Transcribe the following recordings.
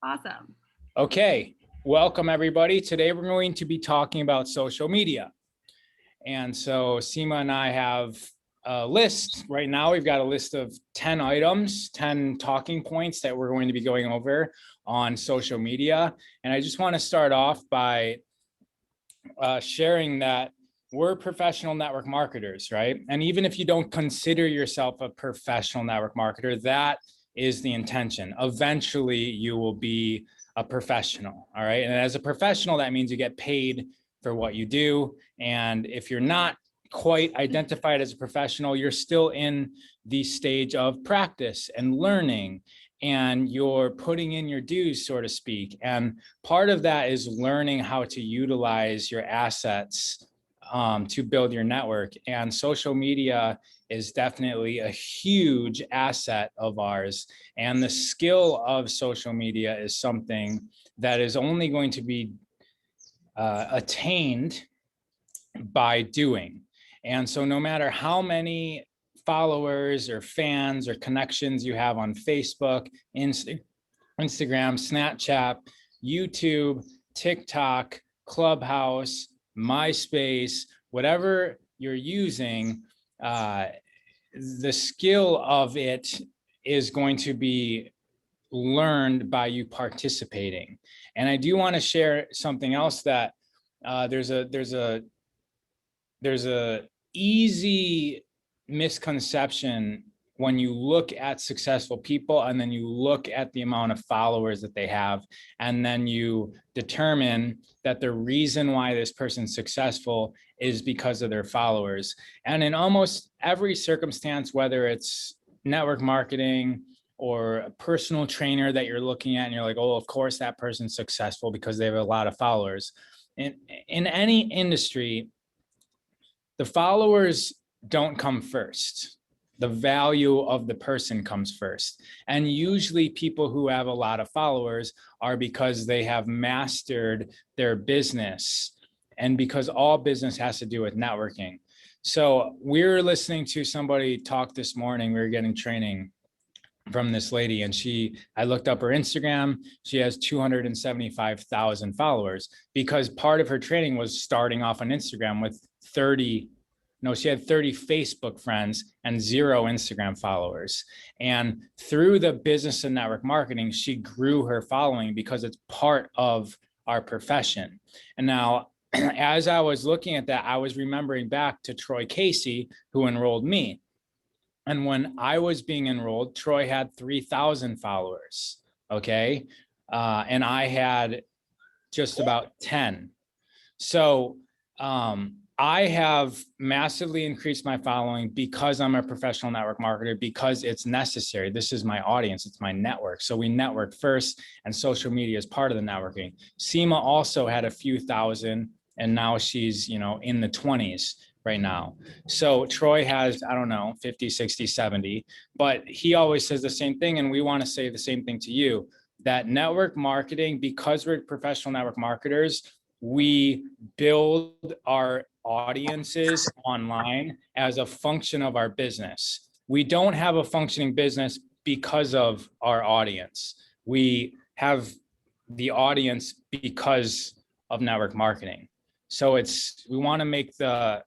Awesome. Okay, welcome everybody. Today we're going to be talking about social media. And so Seema and I have a list. Right now we've got a list of 10 items, 10 talking points that we're going to be going over on social media. And I just want to start off by sharing that we're professional network marketers, right? And even if you don't consider yourself a professional network marketer, that is the intention. Eventually you will be a professional, all right? And as a professional, that means you get paid for what you do. And if you're not quite identified as a professional, you're still in the stage of practice and learning, and you're putting in your dues, so to speak. And part of that is learning how to utilize your assets to build your network. And social media is definitely a huge asset of ours. And the skill of social media is something that is only going to be attained by doing. And so no matter how many followers or fans or connections you have on Facebook, Instagram, Snapchat, YouTube, TikTok, Clubhouse, MySpace, whatever you're using, the skill of it is going to be learned by you participating. And I do want to share something else that there's a easy misconception when you look at successful people and then you look at the amount of followers that they have, and then you determine that the reason why this person's successful is because of their followers. And in almost every circumstance, whether it's network marketing or a personal trainer that you're looking at and you're like, oh, of course that person's successful because they have a lot of followers. In any industry, the followers don't come first. The value of the person comes first. And usually people who have a lot of followers are because they have mastered their business, and because all business has to do with networking. So we're listening to somebody talk this morning. We were getting training from this lady, and I looked up her Instagram. She has 275,000 followers because part of her training was starting off on Instagram with she had 30 Facebook friends and 0 Instagram followers. And through the business and network marketing, she grew her following because it's part of our profession. And now, as I was looking at that, I was remembering back to Troy Casey, who enrolled me. And when I was being enrolled, Troy had 3,000 followers, okay? And I had just about 10. So I have massively increased my following because I'm a professional network marketer, because it's necessary. This is my audience, it's my network. So we network first, and social media is part of the networking. Seema also had a few thousand, and now she's, in the 20s right now. So Troy has, I don't know, 50, 60, 70, but he always says the same thing. And we want to say the same thing to you, that network marketing, because we're professional network marketers, we build our audiences online as a function of our business. We don't have a functioning business because of our audience. We have the audience because of network marketing. So we want to make the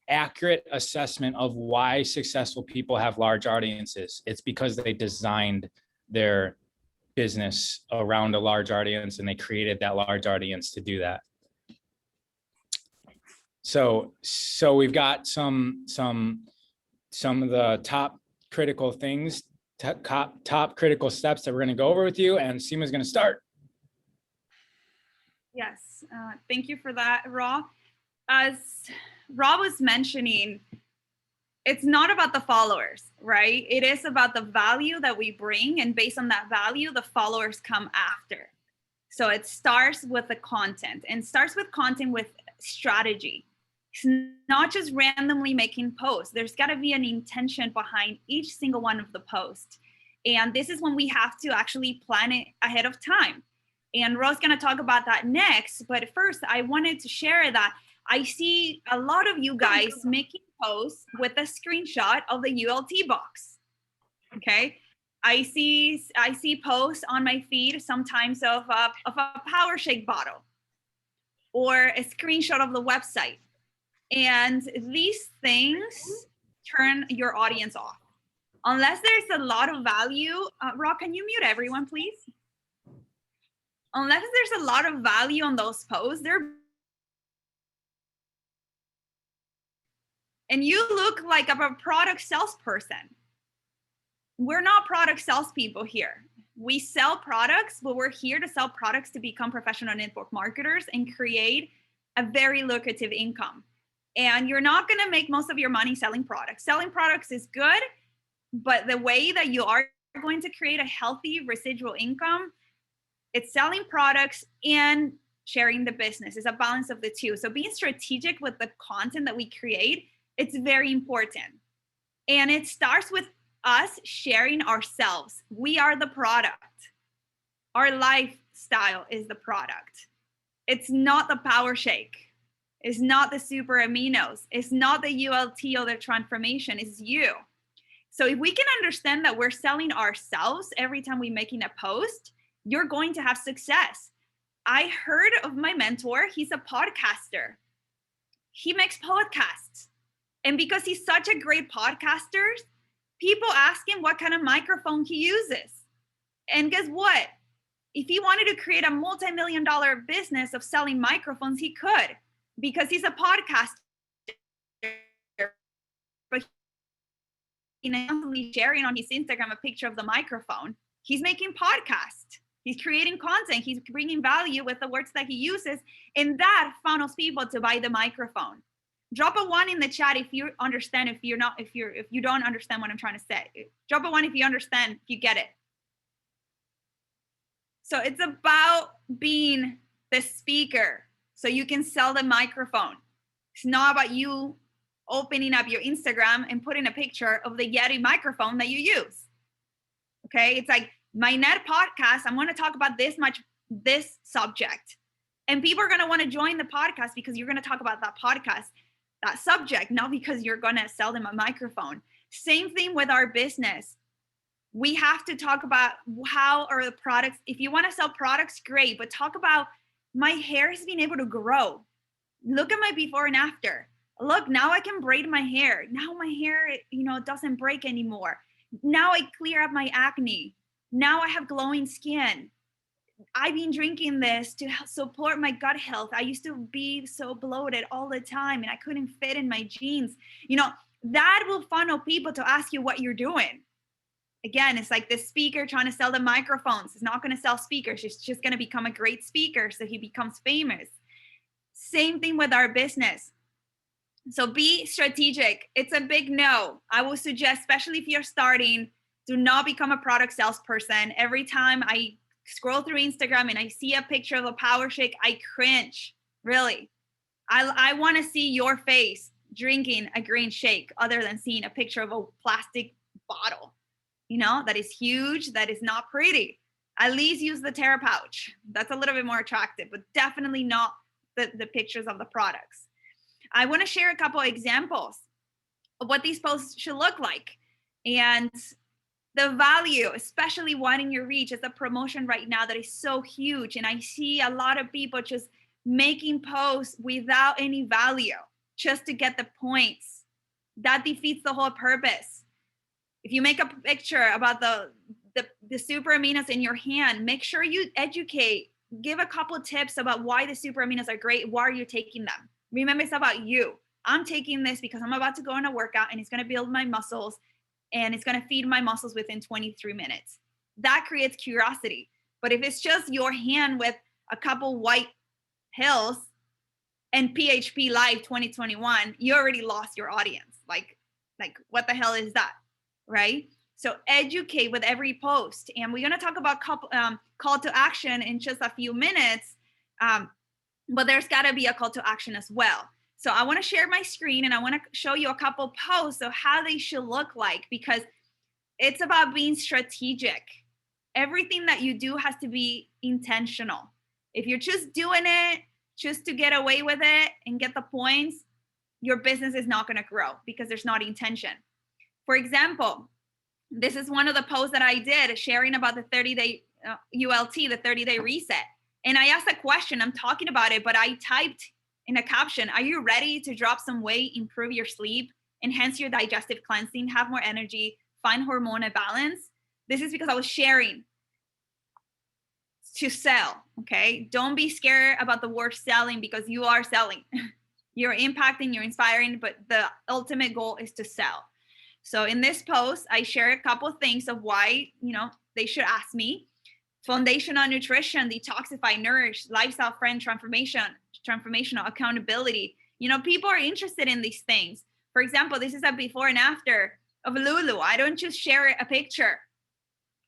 accurate assessment of why successful people have large audiences. It's because they designed their business around a large audience, and they created that large audience to do that. So we've got some of the top critical things, top critical steps that we're going to go over with you, and Seema's going to start. Yes, thank you for that, Rob. As Rob was mentioning, it's not about the followers, right? It is about the value that we bring, and based on that value, the followers come after. So it starts with the content, and starts with content with strategy. It's not just randomly making posts. There's got to be an intention behind each single one of the posts. And this is when we have to actually plan it ahead of time. And Ro's going to talk about that next. But first, I wanted to share that I see a lot of you guys making posts with a screenshot of the ULT box. Okay. I see posts on my feed sometimes of a power shake bottle or a screenshot of the website. And these things turn your audience off. Unless there's a lot of value, Rob, can you mute everyone, please? Unless there's a lot of value on those posts, and you look like a product salesperson. We're not product salespeople here. We sell products, but we're here to sell products to become professional network marketers and create a very lucrative income. And you're not going to make most of your money selling products. Selling products is good, but the way that you are going to create a healthy residual income, it's selling products and sharing the business. It's a balance of the two. So being strategic with the content that we create, it's very important. And it starts with us sharing ourselves. We are the product. Our lifestyle is the product. It's not the power shake. It's not the super aminos. It's not the ULT or the transformation. It's you. So if we can understand that we're selling ourselves every time we're making a post, you're going to have success. I heard of my mentor. He's a podcaster. He makes podcasts. And because he's such a great podcaster, people ask him what kind of microphone he uses. And guess what? If he wanted to create a multi-million-dollar business of selling microphones, he could, because he's a podcaster. But he's constantly sharing on his Instagram a picture of the microphone. He's making podcasts. He's creating content. He's bringing value with the words that he uses, and that funnels people to buy the microphone. Drop a 1 in the chat if you understand. If you don't understand what I'm trying to say, drop a 1 if you understand, if you get it. So it's about being the speaker so you can sell the microphone. It's not about you opening up your Instagram and putting a picture of the Yeti microphone that you use. Okay, it's like my net podcast, I'm going to talk about this subject, and people are going to want to join the podcast because you're going to talk about that podcast, that subject, not because you're going to sell them a microphone. Same thing with our business. We have to talk about how are the products. If you want to sell products, great, but talk about my hair has been able to grow. Look at my before and after. Look, now I can braid my hair. Now my hair, doesn't break anymore. Now I clear up my acne. Now I have glowing skin. I've been drinking this to support my gut health. I used to be so bloated all the time and I couldn't fit in my jeans. That will funnel people to ask you what you're doing. Again, it's like the speaker trying to sell the microphones. It's not going to sell speakers. It's just going to become a great speaker so he becomes famous. Same thing with our business. So be strategic. It's a big no. I will suggest, especially if you're starting, do not become a product salesperson. Every time I scroll through Instagram and I see a picture of a power shake, I cringe. Really. I want to see your face drinking a green shake other than seeing a picture of a plastic bottle, that is huge, that is not pretty. At least use the Terra pouch. That's a little bit more attractive, but definitely not the pictures of the products. I want to share a couple of examples of what these posts should look like. And the value, especially widening your reach, is a promotion right now that is so huge. And I see a lot of people just making posts without any value just to get the points. That defeats the whole purpose. If you make a picture about the super aminos in your hand, make sure you educate, give a couple tips about why the super aminos are great. Why are you taking them? Remember, it's about you. I'm taking this because I'm about to go on a workout and it's going to build my muscles and it's going to feed my muscles within 23 minutes. That creates curiosity. But if it's just your hand with a couple white pills and PHP Live 2021, you already lost your audience. Like what the hell is that? Right? So educate with every post. And we're going to talk about call to action in just a few minutes. But there's got to be a call to action as well. So I want to share my screen and I want to show you a couple posts of how they should look like, because it's about being strategic. Everything that you do has to be intentional. If you're just doing it just to get away with it and get the points, your business is not going to grow because there's not intention. For example, This is one of the posts that I did, sharing about the 30-day ULT, the 30-day reset. And I asked a question, I'm talking about it, but I typed in a caption, are you ready to drop some weight, improve your sleep, enhance your digestive cleansing, have more energy, find hormonal balance? This is because I was sharing to sell, okay? Don't be scared about the word selling, because you are selling. You're impacting, you're inspiring, but the ultimate goal is to sell. So in this post, I share a couple of things of why, they should ask me. Foundational nutrition, detoxify, nourish, lifestyle friend transformational accountability. People are interested in these things. For example, this is a before and after of Lulu. I don't just share a picture.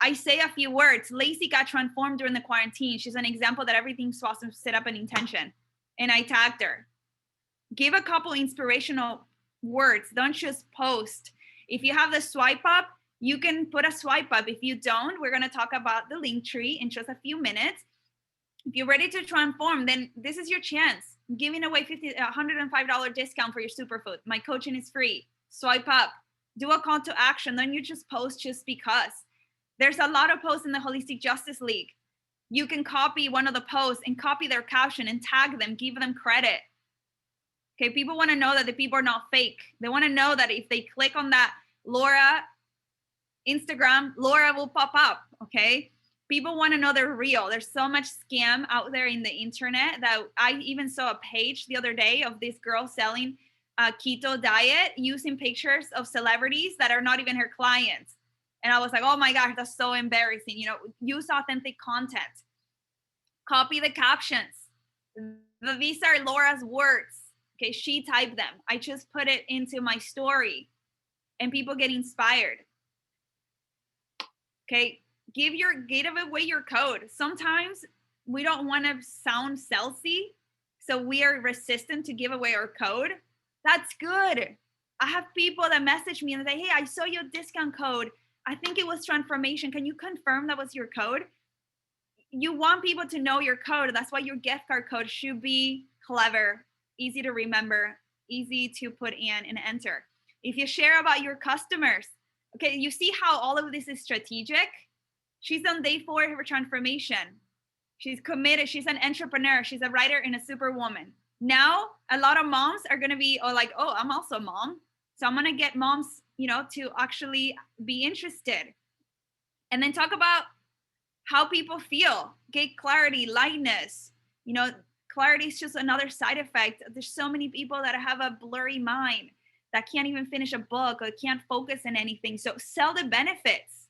I say a few words. Lacey got transformed during the quarantine. She's an example that everything's supposed to set up an intention. And I tagged her. Give a couple inspirational words. Don't just post. If you have the swipe up, you can put a swipe up. If you don't, we're going to talk about the link tree in just a few minutes. If you're ready to transform, then this is your chance. I'm giving away $105 discount for your superfood. My coaching is free. Swipe up. Do a call to action. Don't you just post just because. There's a lot of posts in the Holistic Justice League. You can copy one of the posts and copy their caption and tag them, give them credit. Okay, people want to know that the people are not fake. They want to know that if they click on that Laura Instagram, Laura will pop up, okay? People want to know they're real. There's so much scam out there in the internet that I even saw a page the other day of this girl selling a keto diet using pictures of celebrities that are not even her clients. And I was like, oh my gosh, that's so embarrassing. Use authentic content. Copy the captions. These are Laura's words. Okay, she typed them. I just put it into my story and people get inspired. Okay, give away your code. Sometimes we don't want to sound salesy, so we are resistant to give away our code. That's good. I have people that message me and say, hey, I saw your discount code. I think it was transformation. Can you confirm that was your code? You want people to know your code. That's why your gift card code should be clever, easy to remember, easy to put in and enter. If you share about your customers, okay, you see how all of this is strategic? She's on day 4 of her transformation. She's committed. She's an entrepreneur. She's a writer and a superwoman. Now, a lot of moms are going to be like, oh, I'm also a mom. So I'm going to get moms, to actually be interested. And then talk about how people feel. Get clarity, lightness. Clarity is just another side effect. There's so many people that have a blurry mind that can't even finish a book or can't focus on anything. So sell the benefits.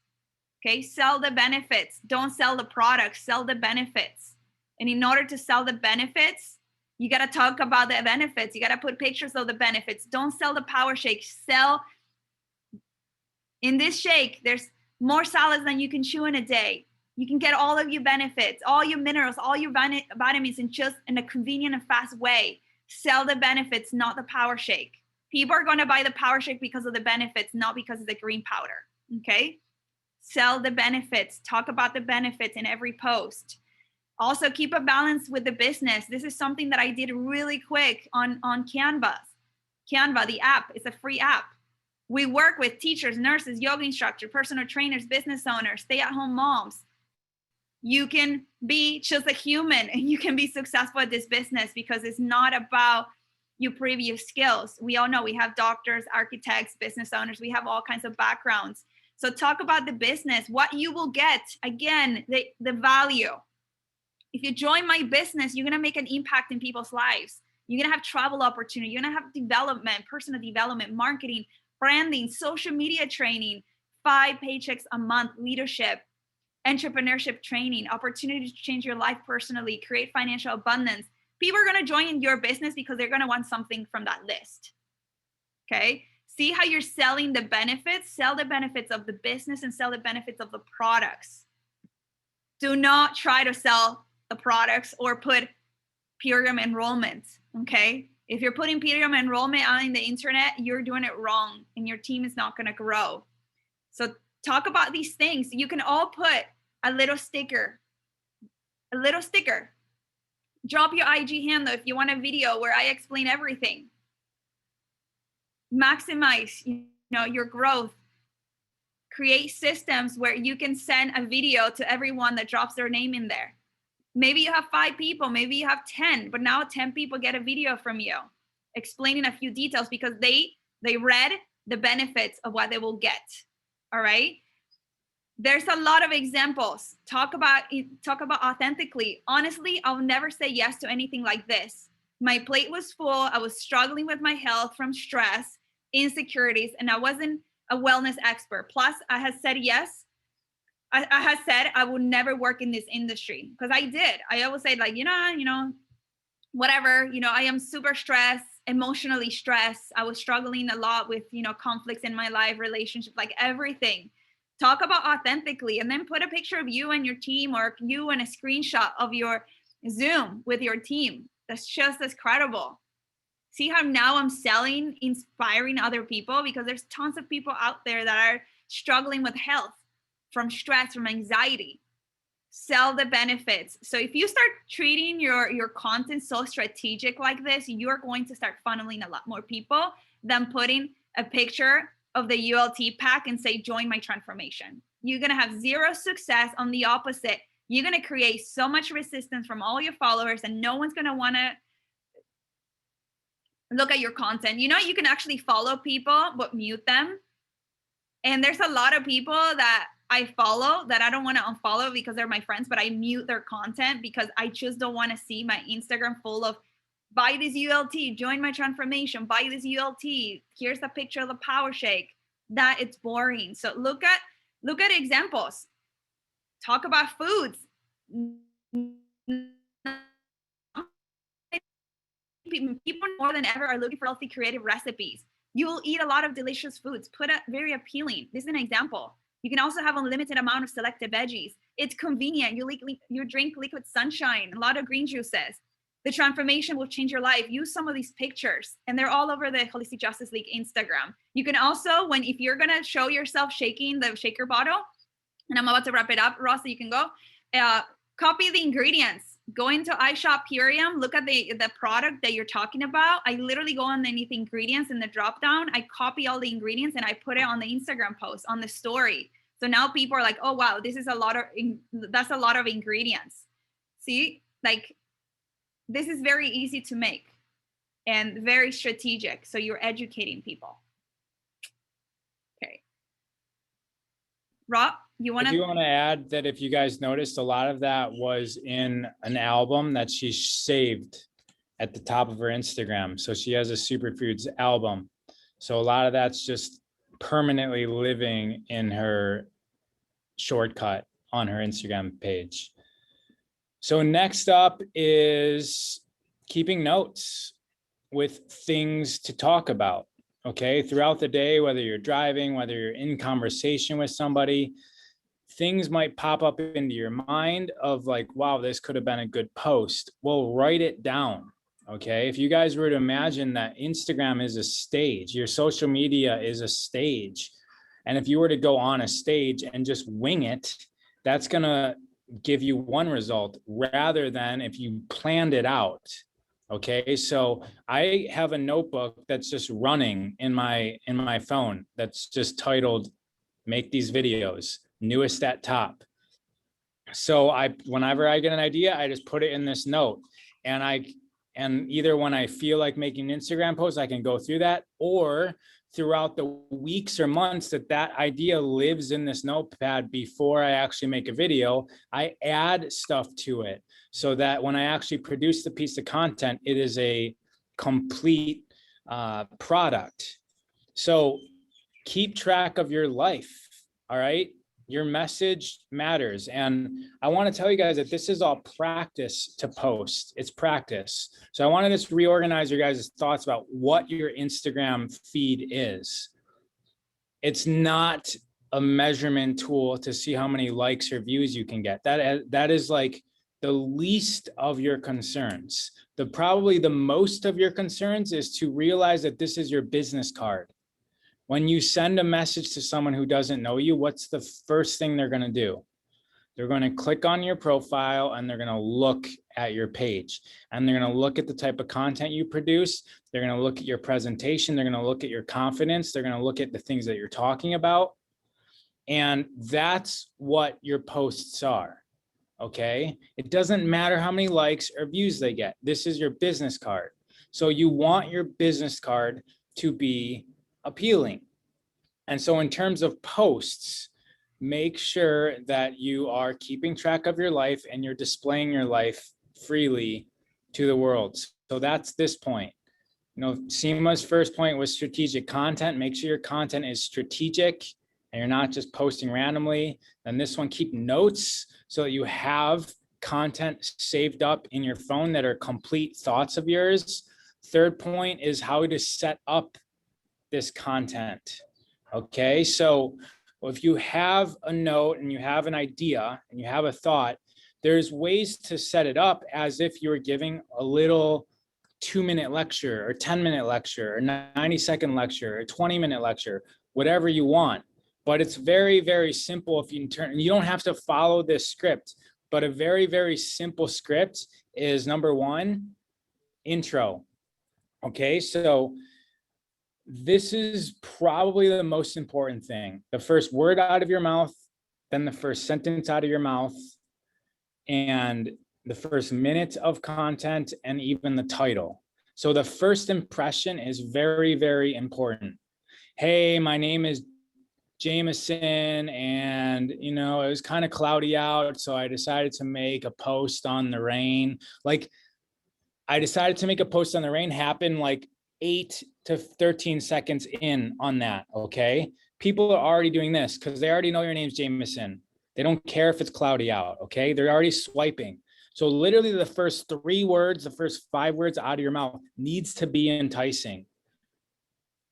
Okay, sell the benefits. Don't sell the product, sell the benefits. And in order to sell the benefits, you got to talk about the benefits. You got to put pictures of the benefits. Don't sell the power shake. Sell. In this shake, there's more salads than you can chew in a day. You can get all of your benefits, all your minerals, all your vitamins in a convenient and fast way. Sell the benefits, not the power shake. People are going to buy the power shake because of the benefits, not because of the green powder. Okay? Sell the benefits. Talk about the benefits in every post. Also, keep a balance with the business. This is something that I did really quick on Canva. Canva, the app, is a free app. We work with teachers, nurses, yoga instructors, personal trainers, business owners, stay-at-home moms. You can be just a human and you can be successful at this business because it's not about your previous skills. We all know we have doctors, architects, business owners. We have all kinds of backgrounds. So talk about the business, what you will get. Again, the value. If you join my business, you're going to make an impact in people's lives. You're going to have travel opportunity. You're going to have development, personal development, marketing, branding, social media training, 5 paychecks a month, leadership, entrepreneurship training, opportunity to change your life personally, create financial abundance. People are going to join your business because they're going to want something from that list. Okay? See how you're selling the benefits, sell the benefits of the business and sell the benefits of the products. Do not try to sell the products or put program enrollment. Okay? If you're putting program enrollment on the internet, you're doing it wrong and your team is not going to grow. So talk about these things. You can all put a little sticker. Drop your IG handle if you want a video where I explain everything. Maximize, your growth. Create systems where you can send a video to everyone that drops their name in there. Maybe you have 5 people, maybe you have 10, but now 10 people get a video from you explaining a few details because they read the benefits of what they will get. All right. There's a lot of examples. Talk about authentically. Honestly, I'll never say yes to anything like this. My plate was full. I was struggling with my health from stress, insecurities, and I wasn't a wellness expert. Plus, I had said yes. I had said I would never work in this industry because I did. I always said like, whatever, I am super stressed, emotionally stressed. I was struggling a lot with, conflicts in my life, relationship, like everything. Talk about authentically, and then put a picture of you and your team, or you and a screenshot of your Zoom with your team. That's just as credible. See how now I'm selling, inspiring other people, because there's tons of people out there that are struggling with health, from stress, from anxiety. Sell the benefits. So if you start treating your content so strategic like this, you're going to start funneling a lot more people than putting a picture of the ULT pack and say, join my transformation. You're going to have zero success. On the opposite, you're going to create so much resistance from all your followers, and no one's going to want to look at your content. You can actually follow people, but mute them. And there's a lot of people that I follow that I don't want to unfollow because they're my friends, but I mute their content because I just don't want to see my Instagram full of buy this ULT, join my transformation, buy this ULT, here's the picture of the power shake. That it's boring. So look at examples. Talk about foods. People more than ever are looking for healthy, creative recipes. You will eat a lot of delicious foods. Very appealing. This is an example. You can also have unlimited amount of selected veggies. It's convenient. You drink liquid sunshine, a lot of green juices. The transformation will change your life. Use some of these pictures, and they're all over the Holistic Justice League Instagram. You can also, if you're gonna show yourself shaking the shaker bottle, and I'm about to wrap it up, Ross, so you can go, copy the ingredients. Go into iShop Purium, look at the product that you're talking about. I literally go underneath ingredients in the drop down. I copy all the ingredients and I put it on the Instagram post, on the story. So now people are like, oh, wow, that's a lot of ingredients. See, like, this is very easy to make and very strategic. So you're educating people. Okay. Rob, you want to? I do want to add that if you guys noticed, a lot of that was in an album that she saved at the top of her Instagram. So she has a Superfoods album. So a lot of that's just permanently living in her shortcut on her Instagram page. So next up is keeping notes with things to talk about. Okay, throughout the day, whether you're driving, whether you're in conversation with somebody, things might pop up into your mind of like, wow, this could have been a good post. Well, write it down. Okay, if you guys were to imagine that Instagram is a stage, your social media is a stage, and if you were to go on a stage and just wing it, that's gonna give you one result rather than if you planned it out. Okay, so I have a notebook that's just running in my phone that's just titled "Make These Videos," newest at top. So whenever I get an idea, I just put it in this note, and either when I feel like making an Instagram post, I can go through that, or throughout the weeks or months that idea lives in this notepad before I actually make a video, I add stuff to it so that when I actually produce the piece of content, it is a complete product. So keep track of your life, all right? Your message matters. And I want to tell you guys that this is all practice to post. It's practice. So I wanted to reorganize your guys' thoughts about what your Instagram feed is. It's not a measurement tool to see how many likes or views you can get. That is like the least of your concerns. Probably the most of your concerns is to realize that this is your business card. When you send a message to someone who doesn't know you, what's the first thing they're going to do? They're going to click on your profile and they're going to look at your page, and they're going to look at the type of content you produce. They're going to look at your presentation. They're going to look at your confidence. They're going to look at the things that you're talking about. And that's what your posts are. Okay. It doesn't matter how many likes or views they get. This is your business card. So you want your business card to be appealing. And so in terms of posts, make sure that you are keeping track of your life and you're displaying your life freely to the world. So that's this point. You know, Seema's first point was strategic content. Make sure your content is strategic and you're not just posting randomly. Then this one, keep notes so that you have content saved up in your phone that are complete thoughts of yours. Third point is how to set up this content. Okay, so if you have a note and you have an idea and you have a thought, there's ways to set it up as if you were giving a little 2-minute lecture or 10-minute lecture or 90-second lecture or 20-minute lecture, whatever you want. But it's very, very simple. If you don't have to follow this script, but a very, very simple script is number one, intro. Okay, so this is probably the most important thing. The first word out of your mouth, then the first sentence out of your mouth, and the first minute of content, and even the title. So the first impression is very, very important. Hey, my name is Jameson, and it was kind of cloudy out, so I decided to make a post on the rain. Like, I decided to make a post on the rain happen like 8 to 13 seconds in on that, okay? People are already doing this because they already know your name's Jameson. They don't care if it's cloudy out, okay? They're already swiping. So literally the first 3 words, the first 5 words out of your mouth needs to be enticing.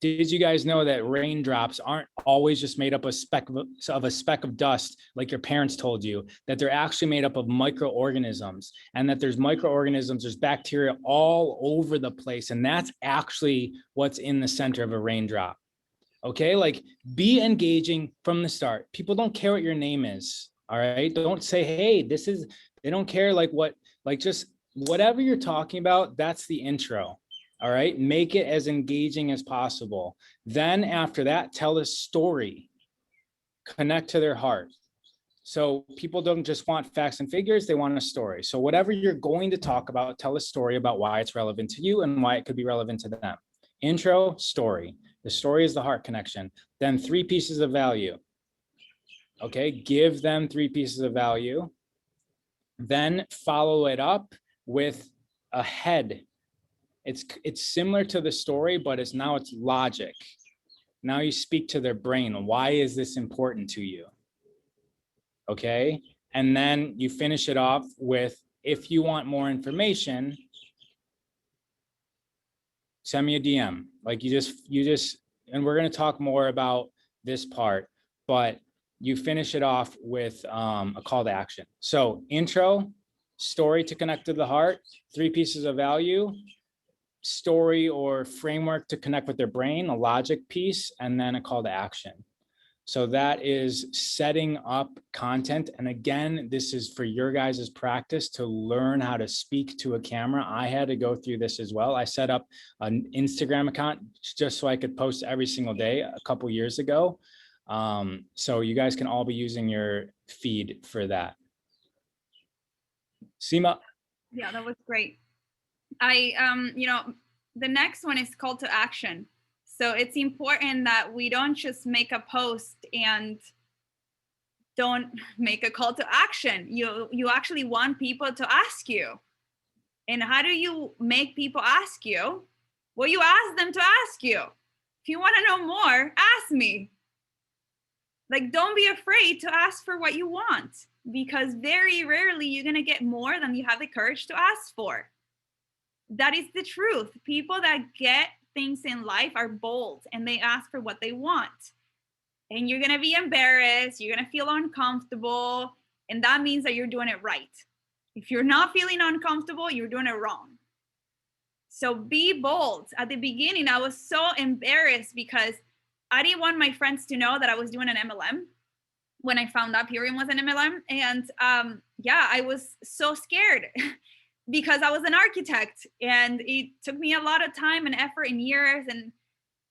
Did you guys know that raindrops aren't always just made up of a speck of dust, like your parents told you, that they're actually made up of microorganisms, and that there's microorganisms, there's bacteria all over the place. And that's actually what's in the center of a raindrop. Okay. Like, be engaging from the start. People don't care what your name is. All right. Don't say, hey, they don't care just whatever you're talking about. That's the intro. All right, make it as engaging as possible. Then after that, tell a story, connect to their heart. So people don't just want facts and figures, they want a story. So whatever you're going to talk about, tell a story about why it's relevant to you and why it could be relevant to them. Intro, story. The story is the heart connection. Then 3 pieces of value. Okay, give them 3 pieces of value. Then follow it up with a head. It's similar to the story, but it's logic. Now you speak to their brain. Why is this important to you? Okay. And then you finish it off with, if you want more information, send me a DM. Like you just, and we're going to talk more about this part, but you finish it off with a call to action. So intro, story to connect to the heart, 3 pieces of value, story or framework to connect with their brain, a logic piece, and then a call to action. So that is setting up content. And again, this is for your guys' practice to learn how to speak to a camera. I had to go through this as well. I set up an Instagram account just so I could post every single day a couple years ago. So you guys can all be using your feed for that. Seema? Yeah, that was great. The next one is call to action. So it's important that we don't just make a post and don't make a call to action. You actually want people to ask you. And how do you make people ask you? Well, you ask them to ask you. If you want to know more, ask me. Like, don't be afraid to ask for what you want, because very rarely you're going to get more than you have the courage to ask for. That is the truth. People that get things in life are bold and they ask for what they want. And you're going to be embarrassed. You're going to feel uncomfortable. And that means that you're doing it right. If you're not feeling uncomfortable, you're doing it wrong. So be bold. At the beginning, I was so embarrassed because I didn't want my friends to know that I was doing an MLM when I found out Purium was an MLM. And I was so scared. Because I was an architect and it took me a lot of time and effort and years. And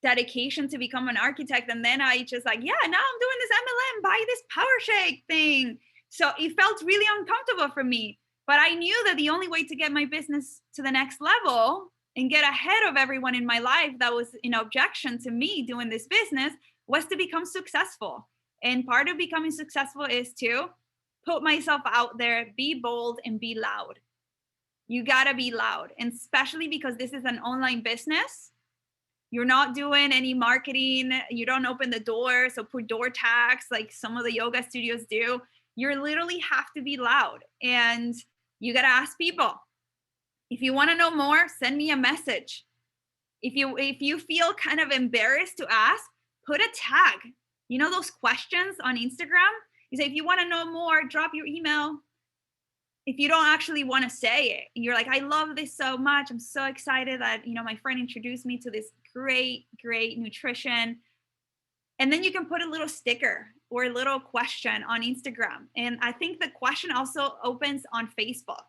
dedication to become an architect. And then I just like, yeah, now I'm doing this MLM, buy this Power Shake thing. So it felt really uncomfortable for me. But I knew that the only way to get my business to the next level and get ahead of everyone in my life that was in objection to me doing this business was to become successful. And part of becoming successful is to put myself out there, be bold, and be loud. You gotta be loud, and especially because this is an online business. You're not doing any marketing. You don't open the door, so put door tags like some of the yoga studios do. You literally have to be loud, and you gotta ask people. If you want to know more, send me a message. If you feel kind of embarrassed to ask, put a tag. You know those questions on Instagram? You say, if you want to know more, drop your email. If you don't actually want to say it, you're like, I love this so much. I'm so excited that, my friend introduced me to this great nutrition. And then you can put a little sticker or a little question on Instagram. And I think the question also opens on Facebook.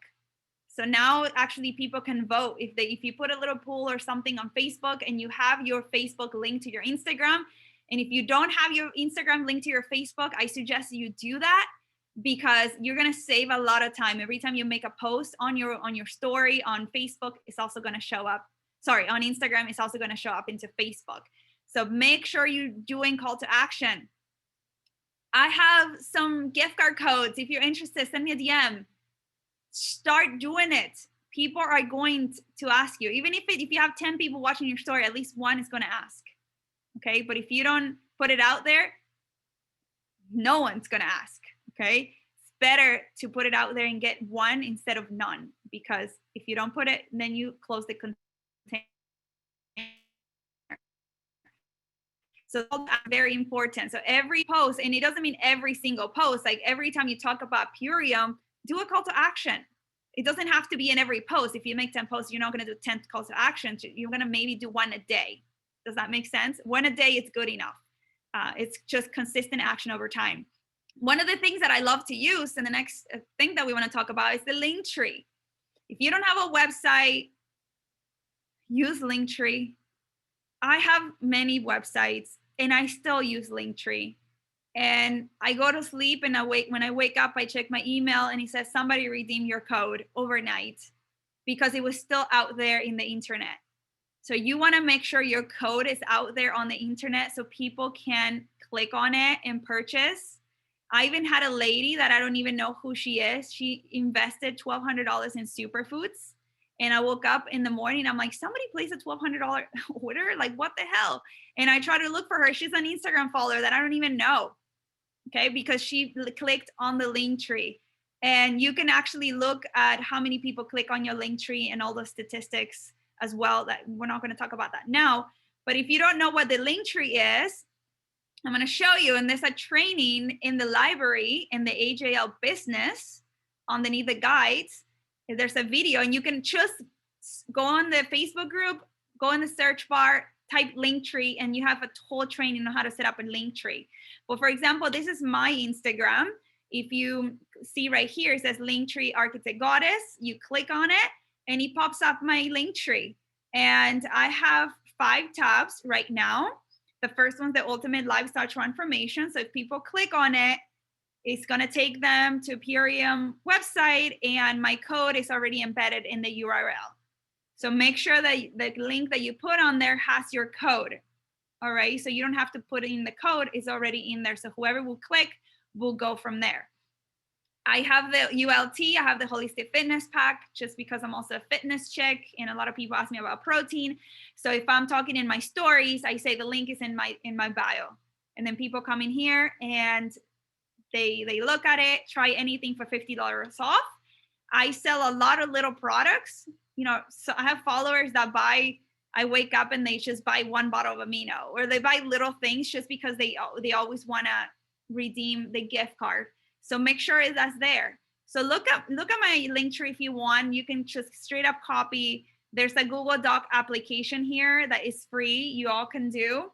So now actually people can vote if you put a little poll or something on Facebook and you have your Facebook link to your Instagram. And if you don't have your Instagram linked to your Facebook, I suggest you do that, because you're going to save a lot of time. Every time you make a post on your story on Facebook, it's also going to show up. Sorry, on Instagram, it's also going to show up into Facebook. So make sure you're doing call to action. I have some gift card codes. If you're interested, send me a DM. Start doing it. People are going to ask you. Even if you have 10 people watching your story, at least one is going to ask. Okay, but if you don't put it out there, no one's going to ask. Okay, it's better to put it out there and get one instead of none, because if you don't put it, then you close the container. So that's very important. So every post, and it doesn't mean every single post, like every time you talk about Purium, do a call to action. It doesn't have to be in every post. If you make 10 posts, you're not going to do 10 calls to action. You're going to maybe do one a day. Does that make sense? One a day is good enough. It's just consistent action over time. One of the things that I love to use, and the next thing that we want to talk about, is the Linktree. If you don't have a website, use Linktree. I have many websites and I still use Linktree. And I go to sleep and when I wake up, I check my email and it says somebody redeemed your code overnight, because it was still out there in the internet. So you want to make sure your code is out there on the internet so people can click on it and purchase. I even had a lady that I don't even know who she is. She invested $1,200 in superfoods. And I woke up in the morning, I'm like, somebody placed a $1,200 order? Like, what the hell? And I try to look for her. She's an Instagram follower that I don't even know. Okay, because she clicked on the Linktree. And you can actually look at how many people click on your Linktree and all the statistics as well. That we're not going to talk about that now. But if you don't know what the Linktree is, I'm going to show you. And there's a training in the library in the AJL business underneath the guides. There's a video, and you can just go on the Facebook group, go in the search bar, type Linktree, and you have a whole training on how to set up a Linktree. But for example, this is my Instagram. If you see right here, it says Linktree Architect Goddess. You click on it and it pops up my Linktree. And I have 5 tabs right now. The first one's the Ultimate Lifestyle Transformation. So if people click on it, it's going to take them to Purium website, and my code is already embedded in the URL. So make sure that the link that you put on there has your code. All right. So you don't have to put in the code. It's already in there. So whoever will click will go from there. I have the ULT. I have the Holistic Fitness Pack, just because I'm also a fitness chick, and a lot of people ask me about protein. So if I'm talking in my stories, I say the link is in my bio, and then people come in here and they look at it, try anything for $50 off. I sell a lot of little products. So I have followers that I wake up and they just buy 1 bottle of amino, or they buy little things just because they always want to redeem the gift card. So make sure that's there. So look at my Linktree if you want. You can just straight up copy. There's a Google Doc application here that is free. You all can do.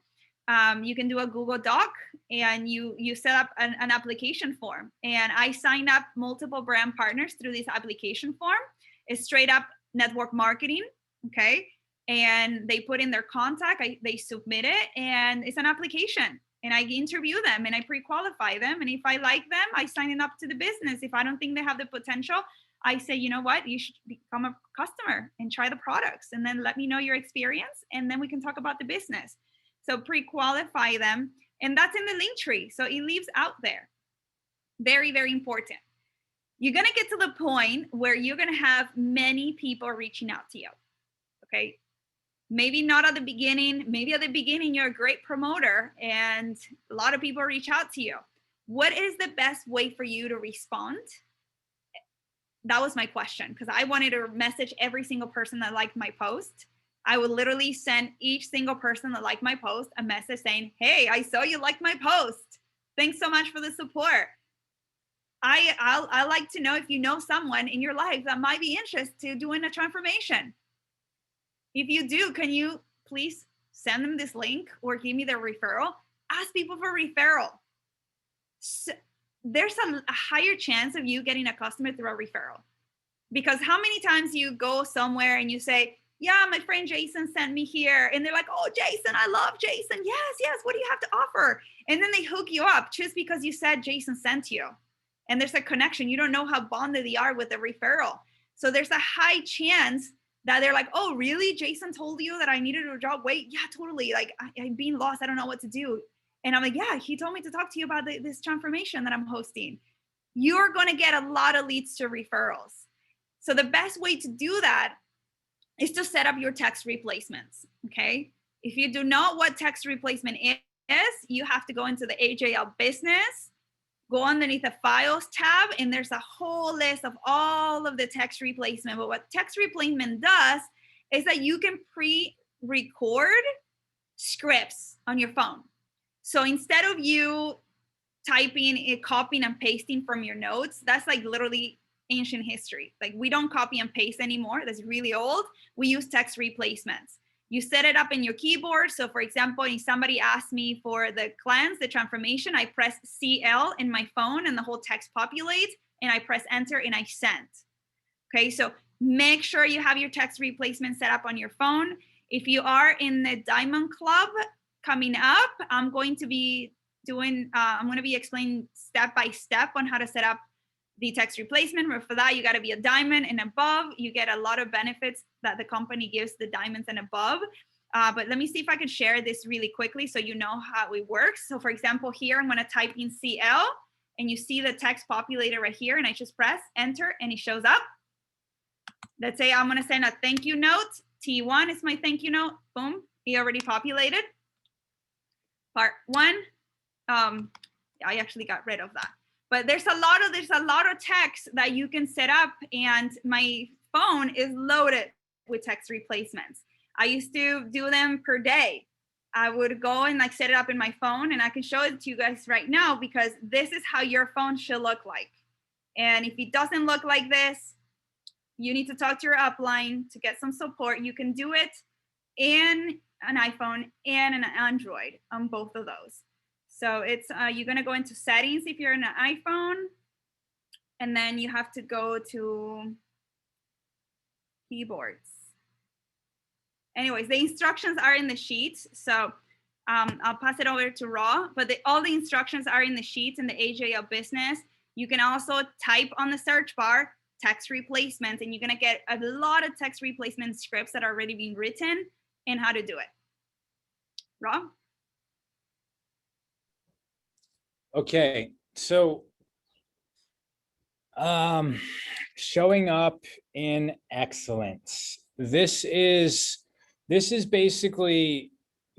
You can do a Google Doc, and you set up an application form. And I signed up multiple brand partners through this application form. It's straight up network marketing. Okay. and they put in their contact, they submit it, and it's an application. And I interview them and I pre-qualify them. And if I like them, I sign it up to the business. If I don't think they have the potential, I say, you know what, you should become a customer and try the products, and then let me know your experience, and then we can talk about the business. So pre-qualify them, and that's in the link tree. So it leaves out there. Very, very important. You're going to get to the point where you're going to have many people reaching out to you. Okay. Maybe not at the beginning. Maybe at the beginning, you're a great promoter and a lot of people reach out to you. What is the best way for you to respond? That was my question, because I wanted to message every single person that liked my post. I would literally send each single person that liked my post a message saying, hey, I saw you liked my post. Thanks so much for the support. I like to know if you know someone in your life that might be interested in doing a transformation. If you do, can you please send them this link or give me their referral? Ask people for referral. So there's a higher chance of you getting a customer through a referral. Because how many times you go somewhere and you say, yeah, my friend Jason sent me here. And they're like, oh, Jason, I love Jason. Yes. What do you have to offer? And then they hook you up just because you said Jason sent you. And there's a connection. You don't know how bonded they are with the referral. So there's a high chance that they're like, oh, really? Jason told you that I needed a job? Wait, yeah, totally. Like, I'm being lost. I don't know what to do. And I'm like, yeah, he told me to talk to you about this transformation that I'm hosting. You're going to get a lot of leads to referrals. So the best way to do that is to set up your text replacements, okay? If you do not know what text replacement is, you have to go into the AJL business, go underneath the files tab, and there's a whole list of all of the text replacement. But what text replacement does is that you can pre-record scripts on your phone. So instead of you typing, copying and pasting from your notes, that's like literally ancient history. Like, we don't copy and paste anymore. That's really old. We use text replacements. You set it up in your keyboard. So for example, if somebody asked me for the cleanse, the transformation, I press CL in my phone and the whole text populates, and I press enter and I send. Okay, so make sure you have your text replacement set up on your phone. If you are in the Diamond Club coming up, I'm going to be explaining step by step on how to set up the text replacement. But for that, you got to be a diamond and above. You get a lot of benefits that the company gives the diamonds and above. But let me see if I can share this really quickly so you know how it works. So for example, here I'm going to type in CL, and you see the text populated right here, and I just press enter and it shows up. Let's say I'm going to send a thank you note. T1 is my thank you note. Boom, it already populated. Part 1. I actually got rid of that. But there's a lot of text that you can set up, and my phone is loaded with text replacements. I used to do them per day. I would go and like set it up in my phone, and I can show it to you guys right now, because this is how your phone should look like. And if it doesn't look like this, you need to talk to your upline to get some support. You can do it in an iPhone and an Android on both of those. So it's you're going to go into settings if you're in an iPhone, and then you have to go to keyboards. Anyways, the instructions are in the sheets. So I'll pass it over to Raw, but all the instructions are in the sheets in the AJL business. You can also type on the search bar text replacements, and you're going to get a lot of text replacement scripts that are already being written and how to do it. Raw? Okay, so showing up in excellence. This is basically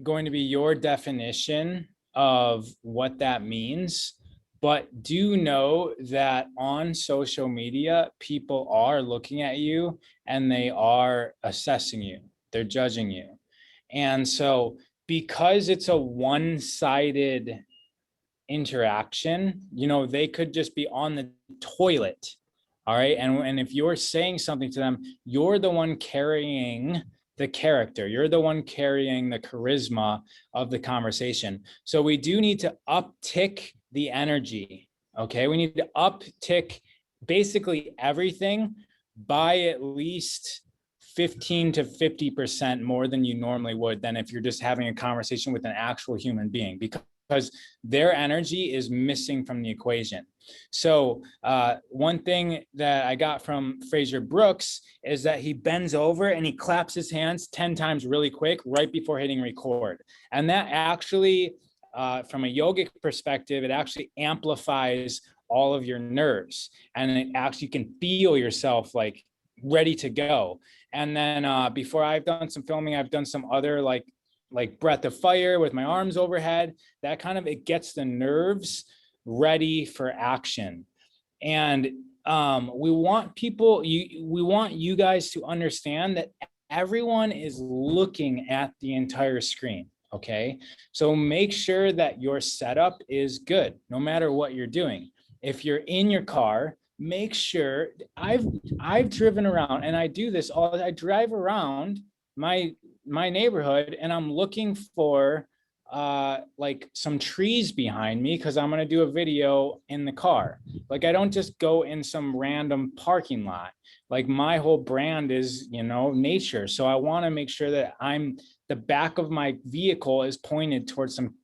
going to be your definition of what that means. But do know that on social media, people are looking at you and they are assessing you. They're judging you. And so because it's a one-sided interaction, they could just be on the toilet. All right. And if you're saying something to them, you're the one carrying the character. You're the one carrying the charisma of the conversation. So we do need to uptick the energy. Okay. We need to uptick basically everything by at least 15 to 50% more than you normally would than if you're just having a conversation with an actual human being, because their energy is missing from the equation. So one thing that I got from Fraser Brooks is that he bends over and he claps his hands 10 times really quick right before hitting record. And that actually, from a yogic perspective, it actually amplifies all of your nerves, and it actually, you can feel yourself like ready to go. And then before I've done some filming, I've done some other like breath of fire with my arms overhead. That kind of, it gets the nerves ready for action. And we want people, we want you guys to understand that everyone is looking at the entire screen. Okay, so make sure that your setup is good no matter what you're doing. If you're in your car, make sure, I've driven around, and I do this all, I drive around my neighborhood and I'm looking for like some trees behind me because I'm going to do a video in the car. Like, I don't just go in some random parking lot. Like, my whole brand is, you know, nature. So I want to make sure that the back of my vehicle is pointed towards some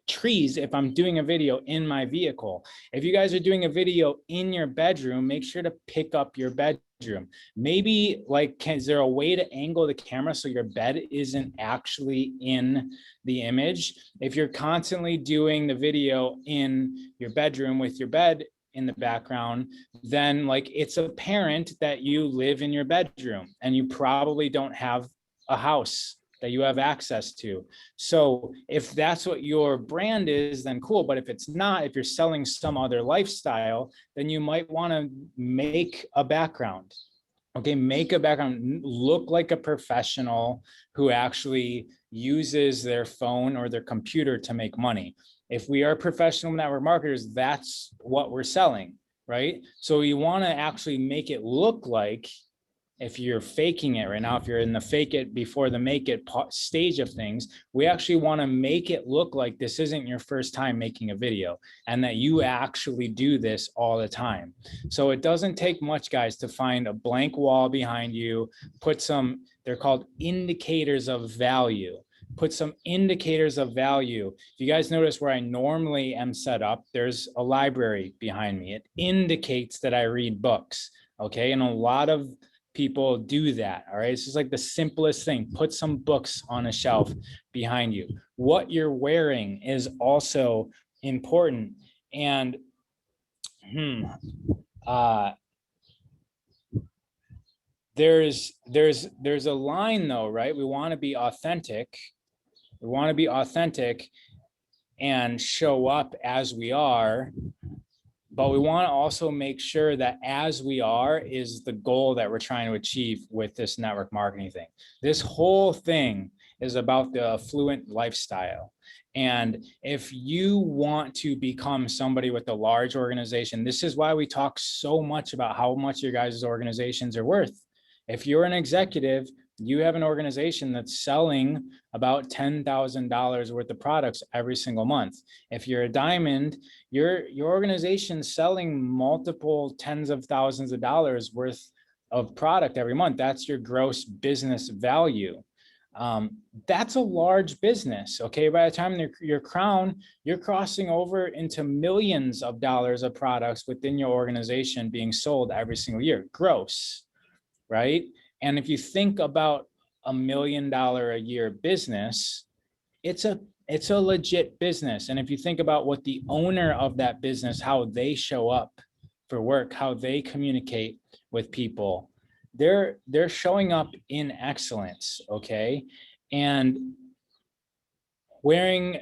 trees if I'm doing a video in my vehicle. If you guys are doing a video in your bedroom, make sure to pick up your bedroom. Maybe like, is there a way to angle the camera so your bed isn't actually in the image? If you're constantly doing the video in your bedroom with your bed in the background, then like, it's apparent that you live in your bedroom and you probably don't have a house that you have access to. So if that's what your brand is, then cool. But if it's not, if you're selling some other lifestyle, then you might want to make a background. Okay, make a background, look like a professional who actually uses their phone or their computer to make money. If we are professional network marketers, that's what we're selling, right? So you want to actually make it look like, if you're faking it right now, if you're in the fake it before the make it stage of things, we actually want to make it look like this isn't your first time making a video and that you actually do this all the time. So it doesn't take much, guys, to find a blank wall behind you, put some, they're called indicators of value. Put some indicators of value. If you guys notice where I normally am set up, there's a library behind me. It indicates that I read books, okay? And a lot of people do that. All right. It's just like the simplest thing. Put some books on a shelf behind you. What you're wearing is also important. And there's a line though, right? We want to be authentic. We want to be authentic and show up as we are. But we want to also make sure that as we are is the goal that we're trying to achieve with this network marketing thing. This whole thing is about the affluent lifestyle. And if you want to become somebody with a large organization, this is why we talk so much about how much your guys' organizations are worth. If you're an executive, you have an organization that's selling about $10,000 worth of products every single month. If you're a diamond, your organization's selling multiple tens of thousands of dollars worth of product every month. That's your gross business value. That's a large business. Okay, by the time your crown, you're crossing over into millions of dollars of products within your organization being sold every single year, gross, right? And if you think about $1 million a year business, it's a legit business. And if you think about what the owner of that business, how they show up for work, how they communicate with people, they're showing up in excellence, okay? And wearing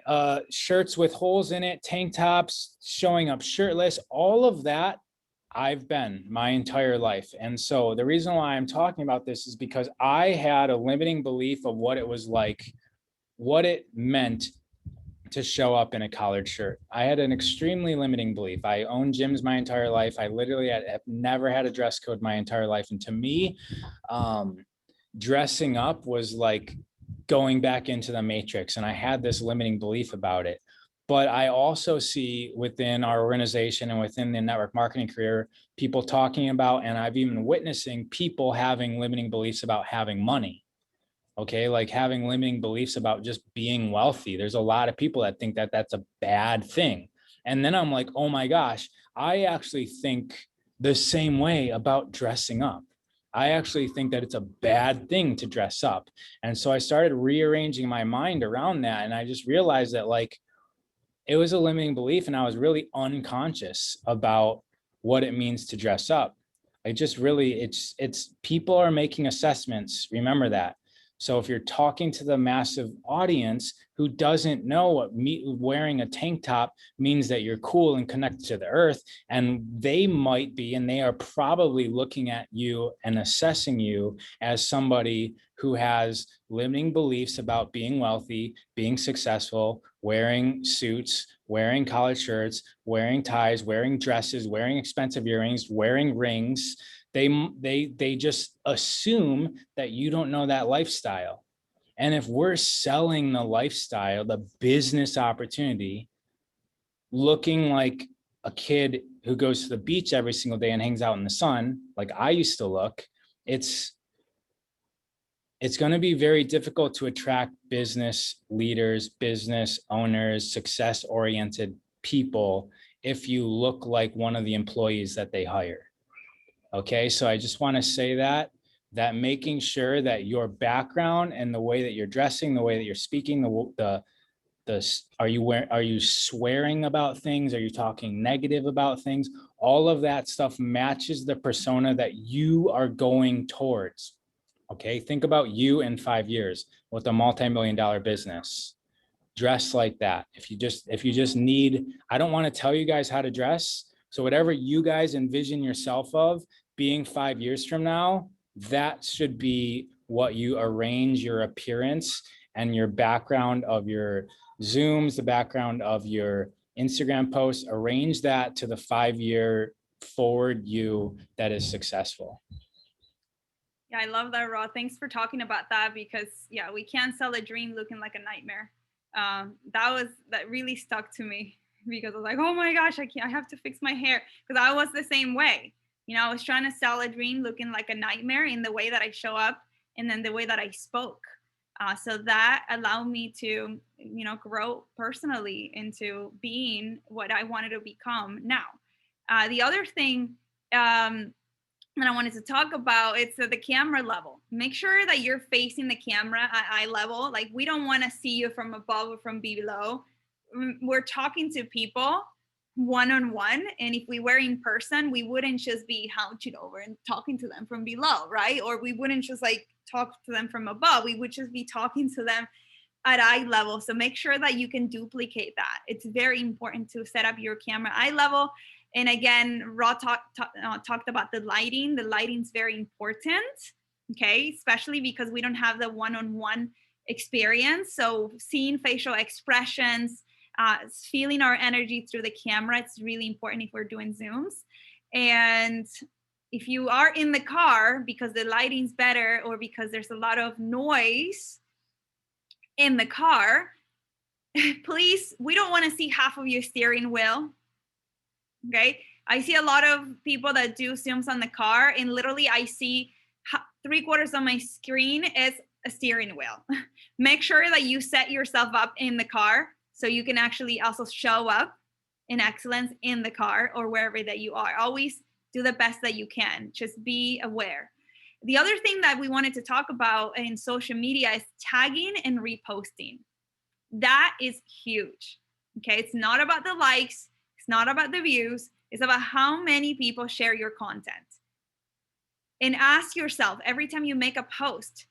shirts with holes in it, tank tops, showing up shirtless, all of that I've been my entire life. And so the reason why I'm talking about this is because I had a limiting belief of what it was like, what it meant to show up in a collared shirt. I had an extremely limiting belief. I owned gyms my entire life. I literally have never had a dress code my entire life. And to me, dressing up was like going back into the matrix. And I had this limiting belief about it. But I also see within our organization and within the network marketing career, people talking about, and I've even witnessing people having limiting beliefs about having money. Okay, like having limiting beliefs about just being wealthy. There's a lot of people that think that that's a bad thing. And then I'm like, oh my gosh, I actually think the same way about dressing up. I actually think that it's a bad thing to dress up. And so I started rearranging my mind around that. And I just realized that like it was a limiting belief and I was really unconscious about what it means to dress up. I just really, it's people are making assessments. Remember that. So if you're talking to the massive audience who doesn't know what wearing a tank top means that you're cool and connected to the earth, and they might be, and they are probably looking at you and assessing you as somebody who has limiting beliefs about being wealthy, being successful, wearing suits, wearing collared shirts, wearing ties, wearing dresses, wearing expensive earrings, wearing rings. They just assume that you don't know that lifestyle. And if we're selling the lifestyle, the business opportunity, looking like a kid who goes to the beach every single day and hangs out in the sun, like I used to look, it's going to be very difficult to attract business leaders, business owners, success oriented people if you look like one of the employees that they hire. Okay, so I just want to say that making sure that your background and the way that you're dressing, the way that you're speaking, are you swearing about things? Are you talking negative about things? All of that stuff matches the persona that you are going towards. Okay, think about you in 5 years with a multi-million-dollar business. Dress like that. If you just need, I don't want to tell you guys how to dress. So whatever you guys envision yourself of being 5 years from now, that should be what you arrange your appearance and your background of your Zooms, the background of your Instagram posts, arrange that to the 5-year forward you that is successful. Yeah, I love that, Raw. Thanks for talking about that because yeah, we can't sell a dream looking like a nightmare. That really stuck to me because I was like, oh my gosh, I have to fix my hair because I was the same way. You know, I was trying to sell a dream looking like a nightmare in the way that I show up and then the way that I spoke. So that allowed me to, grow personally into being what I wanted to become now. The other thing that I wanted to talk about, it's the camera level. Make sure that you're facing the camera at eye level. Like we don't want to see you from above or from below. We're talking to people one-on-one. And if we were in person, we wouldn't just be hunched over and talking to them from below, right? Or we wouldn't just like talk to them from above. We would just be talking to them at eye level. So make sure that you can duplicate that. It's very important to set up your camera eye level. And again, Raw talked about the lighting. The lighting's very important, okay? Especially because we don't have the one-on-one experience. So seeing facial expressions, feeling our energy through the camera, it's really important if we're doing Zooms. And if you are in the car because the lighting's better or because there's a lot of noise in the car, please, we don't want to see half of your steering wheel. Okay. I see a lot of people that do Zooms on the car and literally I see 3/4 of my screen is a steering wheel. Make sure that you set yourself up in the car so you can actually also show up in excellence in the car or wherever that you are. Always do the best that you can. Just be aware. The other thing that we wanted to talk about in social media is tagging and reposting. That is huge. Okay. It's not about the likes. It's not about the views. It's about how many people share your content. And ask yourself every time you make a post,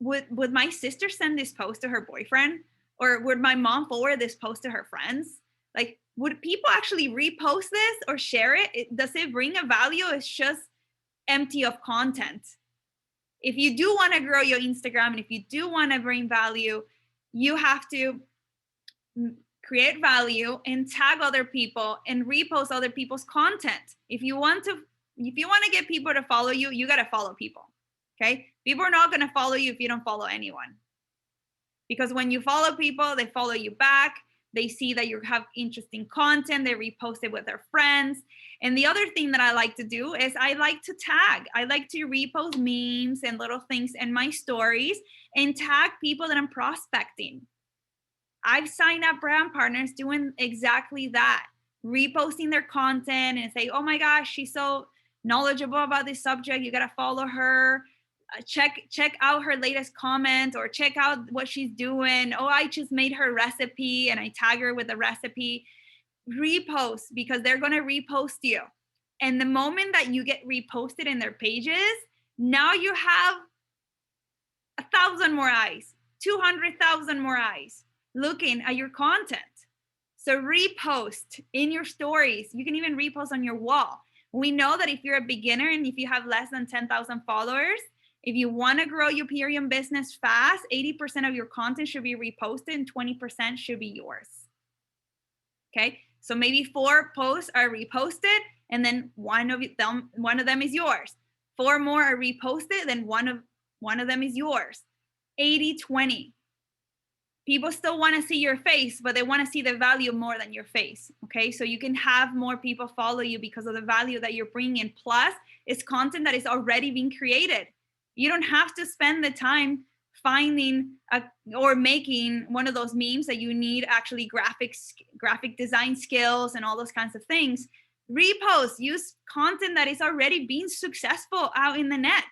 would my sister send this post to her boyfriend? Or would my mom forward this post to her friends? Like, would people actually repost this or share it? Does it bring a value? It's just empty of content. If you do want to grow your Instagram and if you do want to bring value, you have to create value and tag other people and repost other people's content. If you want to get people to follow you, you got to follow people. Okay. People are not going to follow you if you don't follow anyone. Because when you follow people, they follow you back. They see that you have interesting content, they repost it with their friends. And the other thing that I like to do is I like to tag. I like to repost memes and little things in my stories and tag people that I'm prospecting. I've signed up brand partners doing exactly that, reposting their content and say, oh my gosh, she's so knowledgeable about this subject. You got to follow her. Check out her latest comment, or check out what she's doing. Oh, I just made her recipe and I tag her with the recipe. Repost, because they're going to repost you. And the moment that you get reposted in their pages, now you have 1,000 more eyes, 200,000 more eyes looking at your content. So repost in your stories. You can even repost on your wall. We know that if you're a beginner and if you have less than 10,000 followers, if you want to grow your Purium business fast, 80% of your content should be reposted and 20% should be yours. Okay, so maybe 4 posts are reposted and then one of them is yours. 4 more are reposted, then one of them is yours. 80-20. People still want to see your face, but they want to see the value more than your face. Okay, so you can have more people follow you because of the value that you're bringing. Plus, it's content that is already being created. You don't have to spend the time finding or making one of those memes that you need actually graphic design skills and all those kinds of things. Repost, use content that is already being successful out in the net.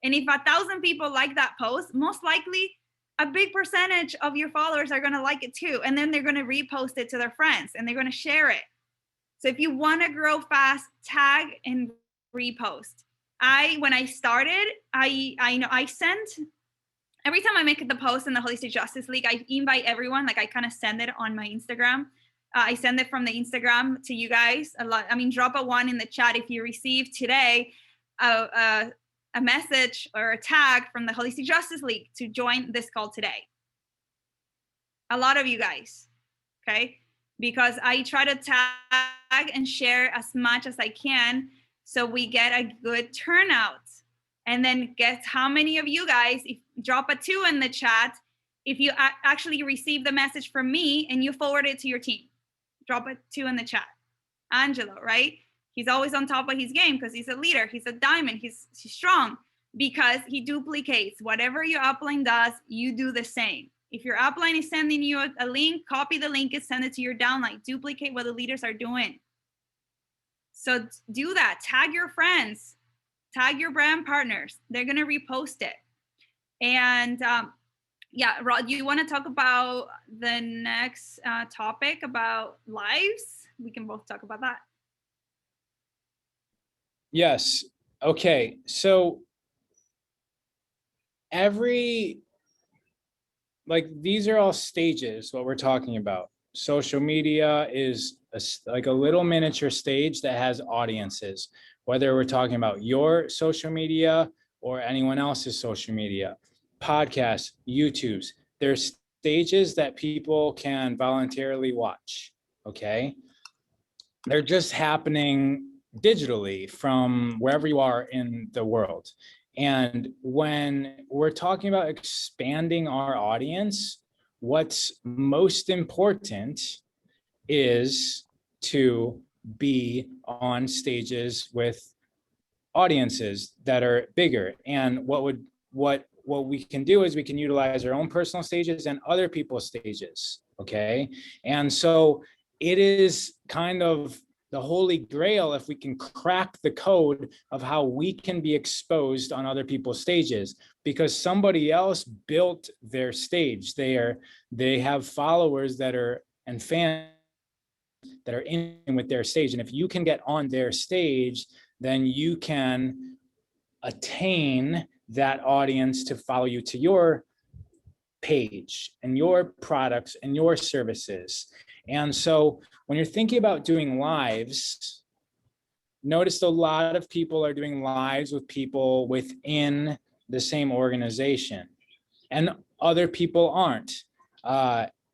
And if 1,000 people like that post, most likely a big percentage of your followers are going to like it too. And then they're going to repost it to their friends and they're going to share it. So if you want to grow fast, tag and repost. When I started, I sent, every time I make the post in the Holistic Justice League, I invite everyone, like I kind of send it on my Instagram. I send it from the Instagram to you guys a lot. I mean, drop a 1 in the chat if you received today a message or a tag from the Holistic Justice League to join this call today. A lot of you guys, okay? Because I try to tag and share as much as I can so we get a good turnout. And then guess how many of you guys, if drop a 2 in the chat, if you actually receive the message from me and you forward it to your team. Drop a 2 in the chat. Angelo, right? He's always on top of his game because he's a leader. He's a diamond. He's strong because he duplicates. Whatever your upline does, you do the same. If your upline is sending you a link, copy the link and send it to your downline. Duplicate what the leaders are doing. So do that. Tag your friends. Tag your brand partners. They're going to repost it. And yeah, Rod, you want to talk about the next topic about lives? We can both talk about that. Yes. Okay. So these are all stages, what we're talking about. Social media is like a little miniature stage that has audiences, whether we're talking about your social media or anyone else's social media, podcasts, YouTubes. There's stages that people can voluntarily watch, okay? They're just happening digitally from wherever you are in the world. And when we're talking about expanding our audience, what's most important is to be on stages with audiences that are bigger. And what we can do is we can utilize our own personal stages and other people's stages, okay? And so it is kind of the holy grail if we can crack the code of how we can be exposed on other people's stages, because somebody else built their stage. They have followers that are and fans that are in with their stage. And if you can get on their stage, then you can attain that audience to follow you to your page and your products and your services. And so when you're thinking about doing lives, notice a lot of people are doing lives with people within the same organization and other people aren't.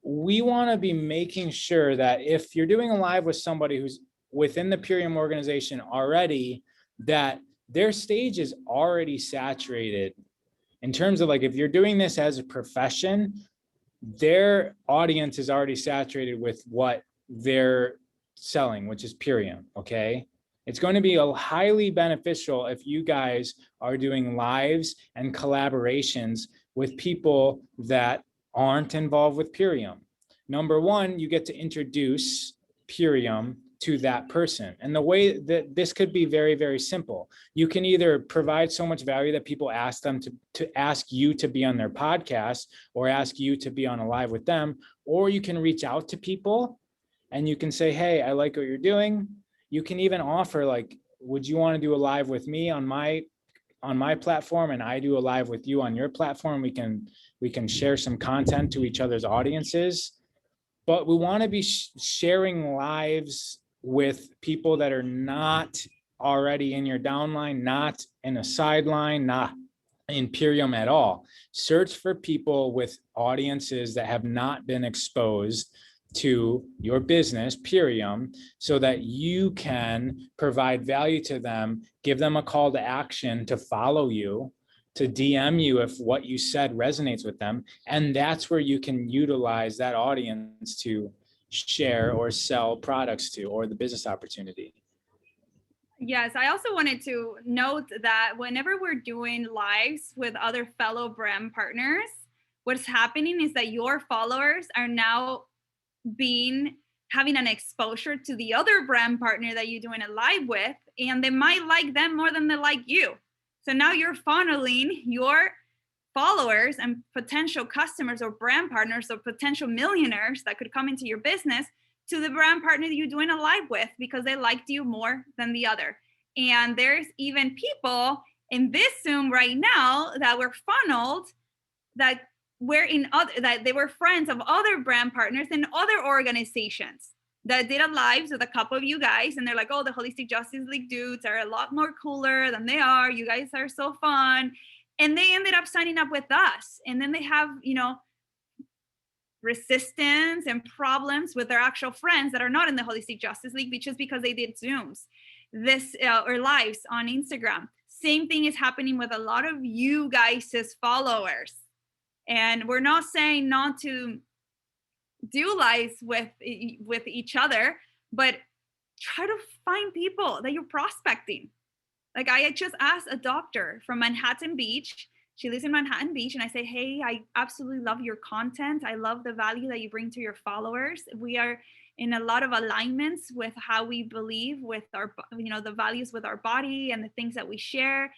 We want to be making sure that if you're doing a live with somebody who's within the Purium organization already, that their stage is already saturated in terms of, like, if you're doing this as a profession, their audience is already saturated with what they're selling, which is Purium, okay? It's going to be highly beneficial if you guys are doing lives and collaborations with people that aren't involved with Purium. Number one, you get to introduce Purium to that person. And the way that this could be very, very simple. You can either provide so much value that people ask them to ask you to be on their podcast or ask you to be on a live with them, or you can reach out to people and you can say, hey, I like what you're doing. You can even offer like, would you want to do a live with me on my platform and I do a live with you on your platform? We can share some content to each other's audiences. But we want to be sharing lives with people that are not already in your downline, not in a sideline, not in Purium at all. Search for people with audiences that have not been exposed to your business, Purium, so that you can provide value to them, give them a call to action to follow you, to DM you if what you said resonates with them. And that's where you can utilize that audience to share or sell products to, or the business opportunity. Yes, I also wanted to note that whenever we're doing lives with other fellow brand partners, what's happening is that your followers are now having an exposure to the other brand partner that you're doing a live with, and they might like them more than they like you. So now you're funneling your followers and potential customers or brand partners or potential millionaires that could come into your business to the brand partner that you're doing a live with because they liked you more than the other. And there's even people in this Zoom right now that were funneled that that they were friends of other brand partners in other organizations that did a lives with a couple of you guys, and they're like, oh, the Holistic Justice League dudes are a lot more cooler than they are. You guys are so fun. And they ended up signing up with us. And then they have, resistance and problems with their actual friends that are not in the Holistic Justice League, just because they did Zooms or lives on Instagram. Same thing is happening with a lot of you guys' followers. And we're not saying not to do lives with each other, but try to find people that you're prospecting. Like I just asked a doctor from Manhattan Beach. She lives in Manhattan Beach. And I say, hey, I absolutely love your content. I love the value that you bring to your followers. We are in a lot of alignments with how we believe with our, the values with our body and the things that we share.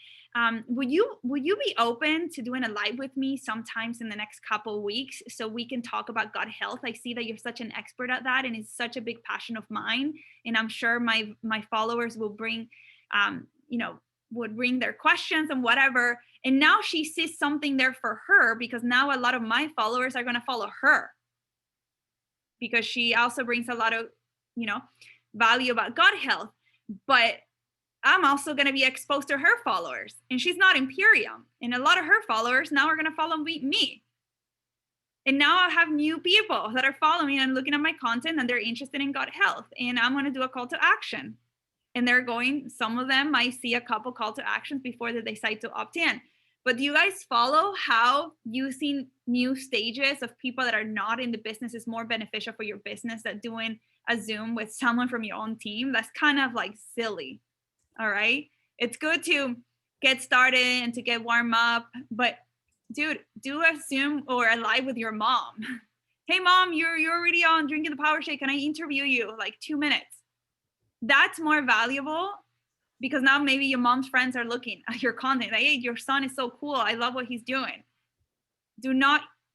Would you be open to doing a live with me sometimes in the next couple of weeks so we can talk about gut health? I see that you're such an expert at that, and it's such a big passion of mine. And I'm sure my followers will bring, would bring their questions and whatever. And now she sees something there for her, because now a lot of my followers are going to follow her, because she also brings a lot of, value about gut health. But I'm also going to be exposed to her followers, and she's not in Purium. And a lot of her followers now are going to follow me. And now I have new people that are following and looking at my content, and they're interested in gut health. And I'm going to do a call to action. And some of them might see a couple call to actions before they decide to opt in. But do you guys follow how using new stages of people that are not in the business is more beneficial for your business than doing a Zoom with someone from your own team? That's kind of like silly. All right. It's good to get started and to get warm up, but dude, do a Zoom or a live with your mom. Hey mom, you're already on drinking the power shake. Can I interview you? Like 2 minutes. That's more valuable, because now maybe your mom's friends are looking at your content. Like, hey, your son is so cool. I love what he's doing.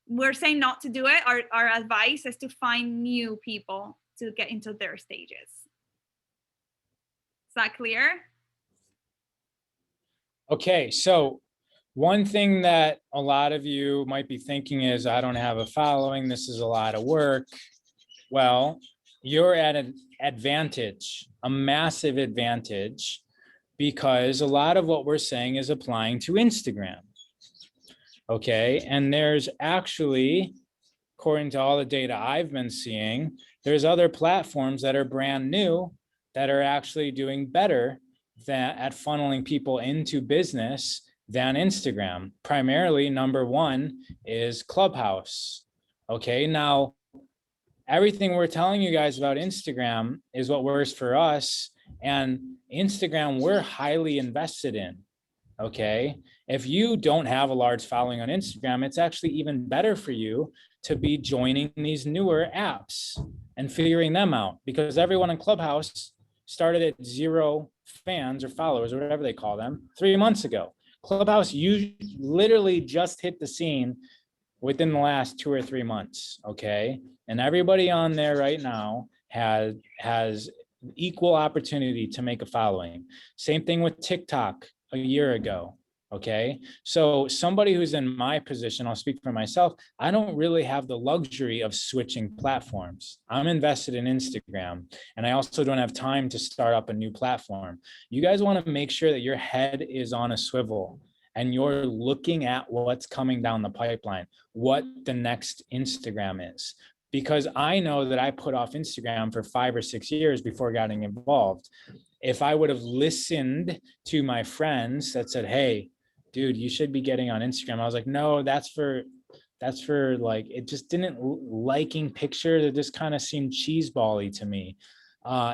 We're saying not to do it. Our advice is to find new people to get into their stages. Is that clear? Okay, so one thing that a lot of you might be thinking is, I don't have a following. This is a lot of work. Well, you're at an advantage, a massive advantage, because a lot of what we're saying is applying to Instagram. Okay, and there's actually, according to all the data I've been seeing, there's other platforms that are brand new that are actually doing better at funneling people into business than Instagram. Primarily, number one is Clubhouse. Okay, now everything we're telling you guys about Instagram is what works for us. And Instagram, we're highly invested in. Okay. If you don't have a large following on Instagram, it's actually even better for you to be joining these newer apps and figuring them out, because everyone in Clubhouse started at 0 fans or followers or whatever they call them 3 months ago. Clubhouse, you literally just hit the scene within the last 2 or 3 months. Okay. And everybody on there right now has equal opportunity to make a following. Same thing with TikTok a year ago. Okay. So somebody who's in my position, I'll speak for myself, I don't really have the luxury of switching platforms. I'm invested in Instagram, and I also don't have time to start up a new platform. You guys want to make sure that your head is on a swivel and you're looking at what's coming down the pipeline, what the next Instagram is. Because I know that I put off Instagram for 5 or 6 years before getting involved. If I would have listened to my friends that said, hey, dude, you should be getting on Instagram, I was like, no, that's for like, it just didn't, liking pictures, it just kind of seemed cheeseball-y to me.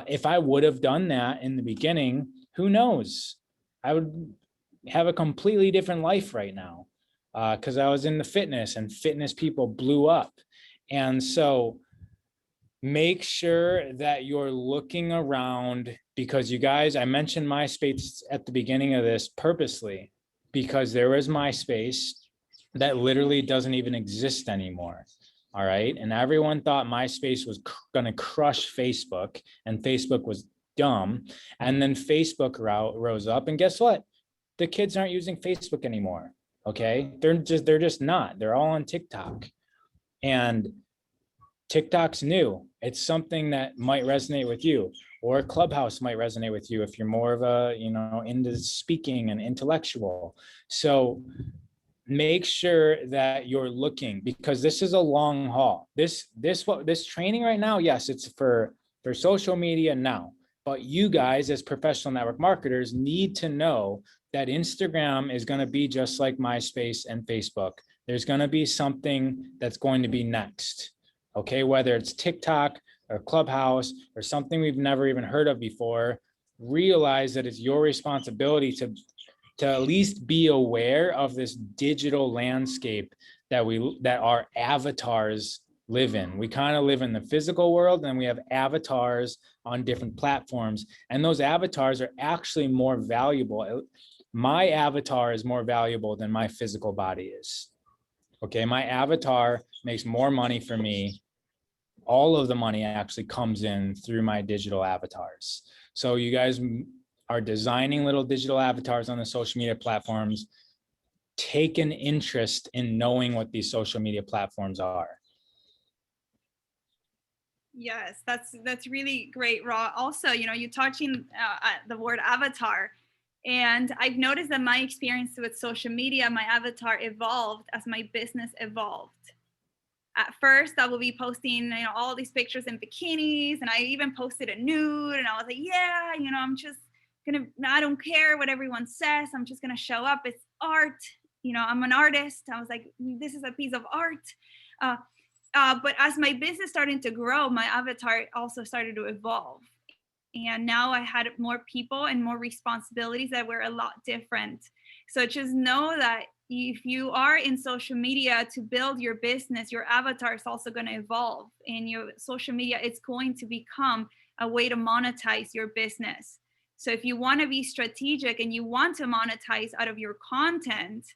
If I would have done that in the beginning, who knows? I would have a completely different life right now, because I was in the fitness, and fitness people blew up. And so make sure that you're looking around, because you guys, I mentioned MySpace at the beginning of this purposely, because there was MySpace that literally doesn't even exist anymore. All right. And everyone thought MySpace was going to crush Facebook, and Facebook was dumb. And then Facebook rose up, and guess what? The kids aren't using Facebook anymore. Okay. They're just not. They're all on TikTok. And TikTok's new. It's something that might resonate with you, or Clubhouse might resonate with you if you're more of a, into speaking and intellectual. So make sure that you're looking, because this is a long haul. This training right now, yes, it's for social media now, but you guys as professional network marketers need to know that Instagram is going to be just like MySpace and Facebook. There's going to be something that's going to be next. Okay, whether it's TikTok or Clubhouse or something we've never even heard of before, realize that it's your responsibility to at least be aware of this digital landscape that our avatars live in. We kind of live in the physical world, and we have avatars on different platforms, and those avatars are actually more valuable. My avatar is more valuable than my physical body is. Okay, my avatar makes more money for me. All of the money actually comes in through my digital avatars. So you guys are designing little digital avatars on the social media platforms. Take an interest in knowing what these social media platforms are. Yes, that's really great, Raw. Also, you're touching the word avatar. And I've noticed that my experience with social media, my avatar evolved as my business evolved. At first, I will be posting, all these pictures in bikinis, and I even posted a nude, and I was like, yeah, I don't care what everyone says. I'm just gonna show up. It's art. I'm an artist. I was like, this is a piece of art. But as my business started to grow, my avatar also started to evolve. And now I had more people and more responsibilities that were a lot different. So just know that if you are in social media to build your business, your avatar is also going to evolve. And your social media, it's going to become a way to monetize your business. So if you want to be strategic and you want to monetize out of your content,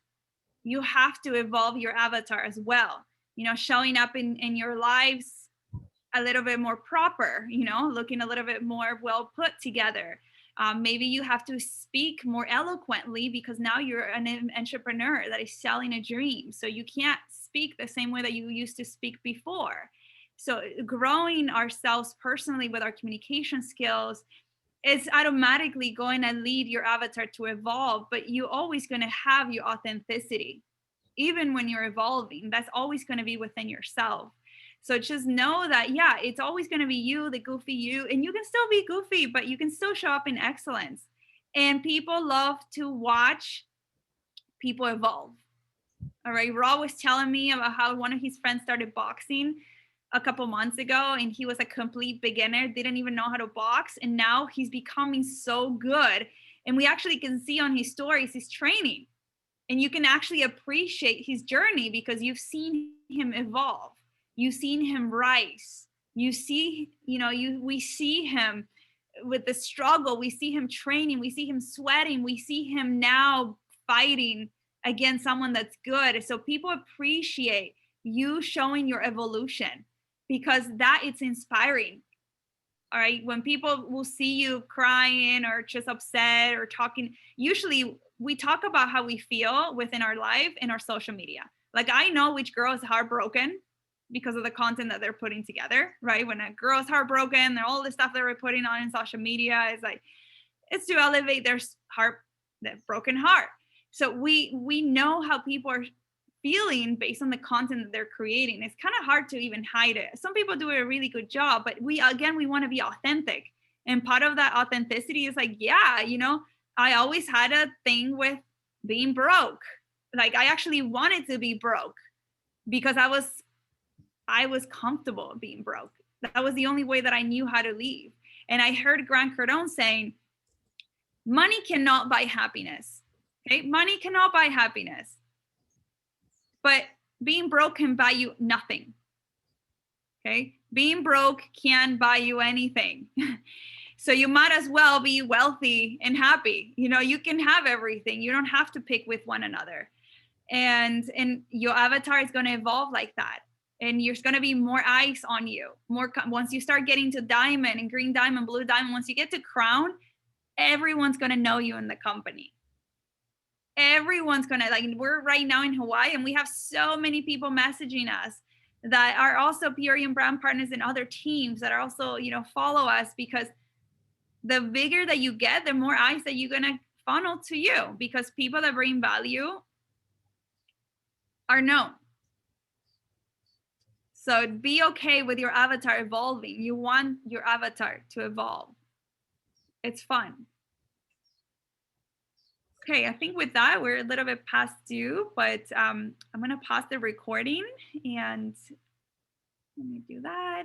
you have to evolve your avatar as well. Showing up in your lives a little bit more proper, looking a little bit more well put together. Maybe you have to speak more eloquently because now you're an entrepreneur that is selling a dream. So you can't speak the same way that you used to speak before. So growing ourselves personally with our communication skills is automatically going to lead your avatar to evolve, but you're always going to have your authenticity. Even when you're evolving, that's always going to be within yourself. So just know that, yeah, it's always going to be you, the goofy you, and you can still be goofy, but you can still show up in excellence. And people love to watch people evolve. All right. Raw was telling me about how one of his friends started boxing a couple months ago, and he was a complete beginner, didn't even know how to box. And now he's becoming so good. And we actually can see on his stories his training. And you can actually appreciate his journey because you've seen him evolve. You've seen him rise. You see, we see him with the struggle. We see him training. We see him sweating. We see him now fighting against someone that's good. So people appreciate you showing your evolution because that it's inspiring. All right. When people will see you crying or just upset or talking, usually we talk about how we feel within our life in our social media. Like I know which girl is heartbroken because of the content that they're putting together, right? When a girl is heartbroken, and all the stuff that we're putting on in social media is like, it's to elevate their broken heart. So we know how people are feeling based on the content that they're creating. It's kind of hard to even hide it. Some people do a really good job, but we want to be authentic. And part of that authenticity is like, yeah, I always had a thing with being broke. Like I actually wanted to be broke because I was comfortable being broke. That was the only way that I knew how to leave. And I heard Grant Cardone saying, money cannot buy happiness. Okay, money cannot buy happiness. But being broke can buy you nothing. Okay, being broke can buy you anything. So you might as well be wealthy and happy. You can have everything. You don't have to pick with one another. And your avatar is going to evolve like that. And there's going to be more eyes on you. Once you start getting to diamond and green diamond, blue diamond, once you get to crown, everyone's going to know you in the company. Everyone's going to, like, we're right now in Hawaii and we have so many people messaging us that are also Peorian brand partners in other teams that are also, follow us, because the bigger that you get, the more eyes that you're going to funnel to you, because people that bring value are known. So be okay with your avatar evolving. You want your avatar to evolve. It's fun. Okay, I think with that, we're a little bit past due, but I'm going to pause the recording and let me do that.